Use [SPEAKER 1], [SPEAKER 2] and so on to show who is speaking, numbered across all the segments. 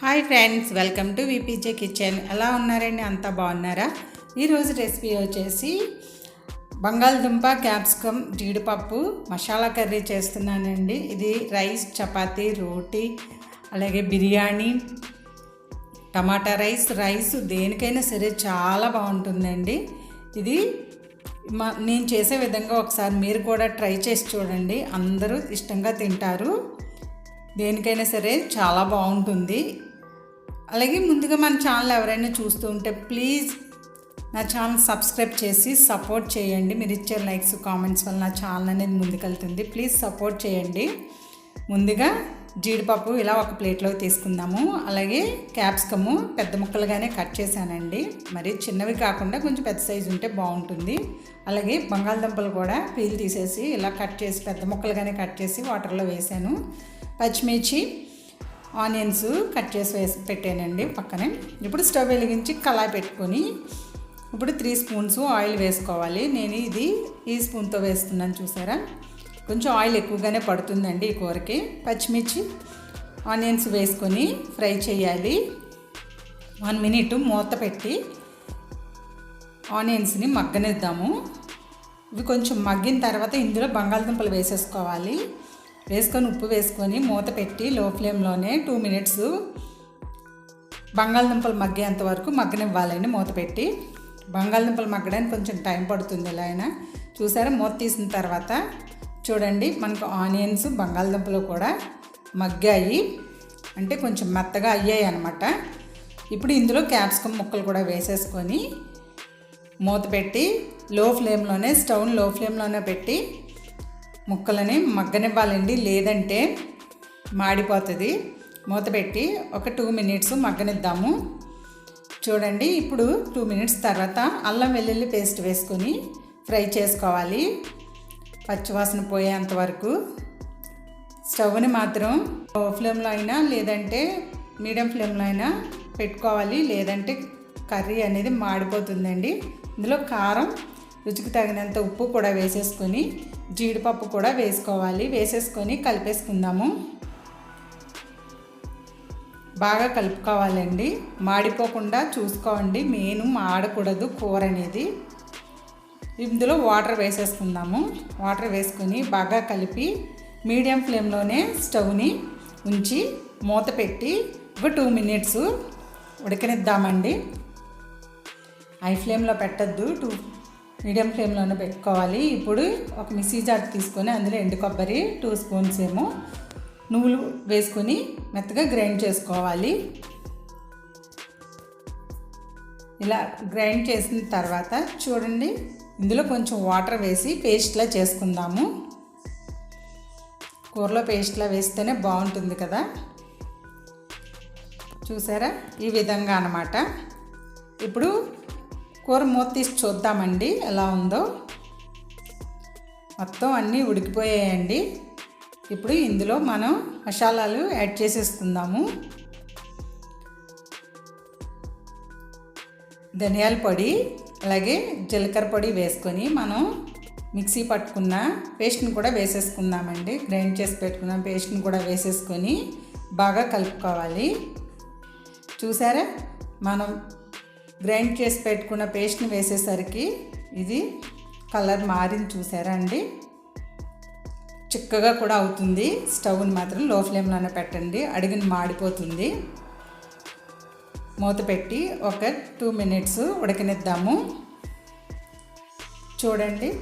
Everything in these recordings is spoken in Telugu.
[SPEAKER 1] Hi friends, welcome to VPJ kitchen. ఎలా ఉన్నారండి? అంతా బాగున్నారా? ఈరోజు రెసిపీ వచ్చేసి బంగాళదుంప క్యాప్సికమ్ జీడిపప్పు మసాలా కర్రీ చేస్తున్నానండి. ఇది రైస్, చపాతీ, రోటీ, అలాగే బిర్యానీ, టమాటా రైస్ దేనికైనా సరే చాలా బాగుంటుందండి. ఇది నేను చేసే విధంగా ఒకసారి మీరు కూడా ట్రై చేసి చూడండి. అందరూ ఇష్టంగా తింటారు. దేనికైనా సరే చాలా బాగుంటుంది. అలాగే ముందుగా మన ఛానల్ ఎవరైనా చూస్తూ ఉంటే ప్లీజ్ నా ఛానల్ సబ్స్క్రైబ్ చేసి సపోర్ట్ చేయండి. మీరు ఇచ్చే లైక్స్, కామెంట్స్ వల్ల నా ఛానల్ అనేది ముందుకెళ్తుంది. ప్లీజ్ సపోర్ట్ చేయండి. ముందుగా జీడిపప్పు ఇలా ఒక ప్లేట్లోకి తీసుకుందాము. అలాగే క్యాప్సికము పెద్ద ముక్కలుగానే కట్ చేశానండి. మరి చిన్నవి కాకుండా కొంచెం పెద్ద సైజు ఉంటే బాగుంటుంది. అలాగే బంగాళదుంపలు కూడా పీల్ తీసేసి ఇలా కట్ చేసి పెద్ద ముక్కలుగానే కట్ చేసి వాటర్లో వేసాను. పచ్చిమిర్చి, ఆనియన్స్ కట్ చేసి పెట్టానండి పక్కనే. ఇప్పుడు స్టవ్ వెలిగించి కళాయి పెట్టుకొని ఇప్పుడు 3 స్పూన్స్ ఆయిల్ వేసుకోవాలి. నేను ఇది ఈ స్పూన్తో వేస్తున్నాను, చూసారా? కొంచెం ఆయిల్ ఎక్కువగానే పడుతుందండి ఈ కూరకి. పచ్చిమిర్చి, ఆనియన్స్ వేసుకొని ఫ్రై చేయాలి. 1 మినిట్ మూత పెట్టి ఆనియన్స్ని మగ్గనిద్దాము. ఇవి కొంచెం మగ్గిన తర్వాత ఇందులో బంగాళదుంపలు వేసేసుకోవాలి. వేసుకొని ఉప్పు వేసుకొని మూత పెట్టి లో ఫ్లేమ్లోనే 2 మినిట్స్ బంగాళదుంపలు మగ్గేంత వరకు మగ్గనివ్వాలండి. మూత పెట్టి బంగాళదుంపలు మగ్గడానికి కొంచెం టైం పడుతుంది. ఇలా అయినా చూసారా? మూత తీసిన తర్వాత చూడండి, మనకు ఆనియన్స్, బంగాళదుంపలు కూడా మగ్గాయి, అంటే కొంచెం మెత్తగా అయ్యాయి అన్నమాట. ఇప్పుడు ఇందులో క్యాప్సికమ్ ముక్కలు కూడా వేసేసుకొని మూత పెట్టి స్టవ్ని లో ఫ్లేమ్లోనే పెట్టి ముక్కలని మగ్గనివ్వాలండి, లేదంటే మాడిపోతుంది. మూత పెట్టి ఒక 2 మినిట్స్ మగ్గనిద్దాము. చూడండి, ఇప్పుడు 2 మినిట్స్ తర్వాత అల్లం వెల్లుల్లి పేస్ట్ వేసుకొని ఫ్రై చేసుకోవాలి పచ్చివాసన పోయేంత వరకు. స్టవ్ని మాత్రం లో ఫ్లేమ్లో అయినా లేదంటే మీడియం ఫ్లేమ్లో అయినా పెట్టుకోవాలి, లేదంటే కర్రీ అనేది మాడిపోతుందండి. ఇందులో కారం, రుచికి తగినంత ఉప్పు కూడా వేసేసుకొని జీడిపప్పు కూడా వేసేసుకొని కలిపేసుకుందాము. బాగా కలుపుకోవాలండి, మాడిపోకుండా చూసుకోండి. మెయిన్ మాడకూడదు కూర అనేది. ఇందులో వాటర్ వేసేసుకుందాము. వాటర్ వేసుకొని బాగా కలిపి మీడియం ఫ్లేమ్లోనే స్టవ్ని ఉంచి మూత పెట్టి ఒక 2 మినిట్స్ ఉడకనిద్దామండి. హై ఫ్లేమ్లో పెట్టద్దు, మీడియం ఫ్లేమ్లోనే పెట్టుకోవాలి. ఇప్పుడు ఒక మిక్సీ జార్ తీసుకొని అందులో ఎండు కొబ్బరి 2 స్పూన్స్ ఏమో నువ్వులు వేసుకొని మెత్తగా గ్రైండ్ చేసుకోవాలి. ఇలా గ్రైండ్ చేసిన తర్వాత చూడండి, ఇందులో కొంచెం వాటర్ వేసి పేస్ట్లా చేసుకుందాము. కూరలో పేస్ట్లా వేస్తేనే బాగుంటుంది కదా. చూసారా? ఈ విధంగా అన్నమాట. ఇప్పుడు కూర మూత తీసి చూద్దామండి ఎలా ఉందో. మొత్తం అన్నీ ఉడికిపోయాయండి. ఇప్పుడు ఇందులో మనం మసాలాలు యాడ్ చేసేసుకుందాము. ధనియాల పొడి, అలాగే జీలకర్ర పొడి వేసుకొని మనం మిక్సీ పట్టుకున్న పేస్ట్ని కూడా వేసేసుకుందామండి. గ్రైండ్ చేసి పెట్టుకున్న పేస్ట్ని కూడా వేసేసుకొని బాగా కలుపుకోవాలి. చూసారా? మనం గ్రైండ్ చేసి పెట్టుకున్న పేస్ట్ని వేసేసరికి ఇది కలర్ మారింది, చూసారా అండి? చిక్కగా కూడా అవుతుంది. స్టవ్ని మాత్రం లో ఫ్లేమ్లోనే పెట్టండి, అడుగుని మాడిపోతుంది. మూత పెట్టి ఒక 2 మినిట్స్ ఉడకనిద్దాము. చూడండి,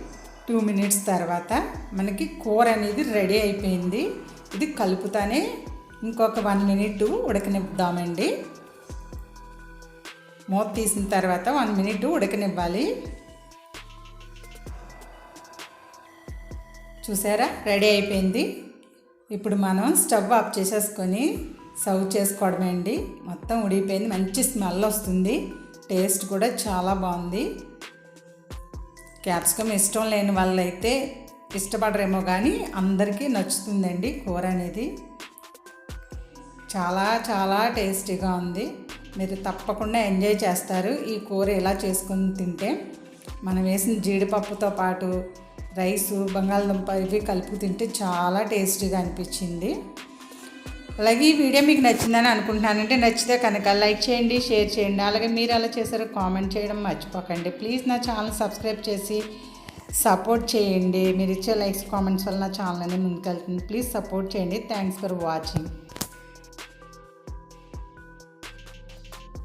[SPEAKER 1] 2 మినిట్స్ తర్వాత మనకి కూర అనేది రెడీ అయిపోయింది. ఇది కలుపుతానే ఇంకొక 1 మినిట్ ఉడకనిద్దామండి. మూత తీసిన తర్వాత 1 మినిట్ ఉడకనివ్వాలి. చూసారా? రెడీ అయిపోయింది. ఇప్పుడు మనం స్టవ్ ఆఫ్ చేసేసుకొని సర్వ్ చేసుకోవడమే అండి. మొత్తం ఉడికిపోయింది, మంచి స్మెల్ వస్తుంది, టేస్ట్ కూడా చాలా బాగుంది. క్యాప్సికమ్ ఇష్టం లేని వాళ్ళైతే ఇష్టపడరేమో, కానీ అందరికీ నచ్చుతుందండి కూర అనేది. చాలా చాలా టేస్టీగా ఉంది. మీరు తప్పకుండా ఎంజాయ్ చేస్తారు ఈ కూర ఇలా చేసుకొని తింటే. మనం వేసిన జీడిపప్పుతో పాటు రైసు, బంగాళదుంప ఇవి కలుపు తింటే చాలా టేస్టీగా అనిపించింది. అలాగే ఈ వీడియో మీకు నచ్చిందని అనుకుంటున్నానంటే నచ్చితే కనుక లైక్ చేయండి, షేర్ చేయండి. అలాగే మీరు ఎలా చేశారో కామెంట్ చేయడం మర్చిపోకండి. ప్లీజ్ నా ఛానల్ సబ్స్క్రైబ్ చేసి సపోర్ట్ చేయండి. మీరు ఇచ్చే లైక్స్ కామెంట్స్ వల్ల నా ఛానల్ అనేది ముందుకెళ్తుంది. ప్లీజ్ సపోర్ట్ చేయండి. Thanks for watching.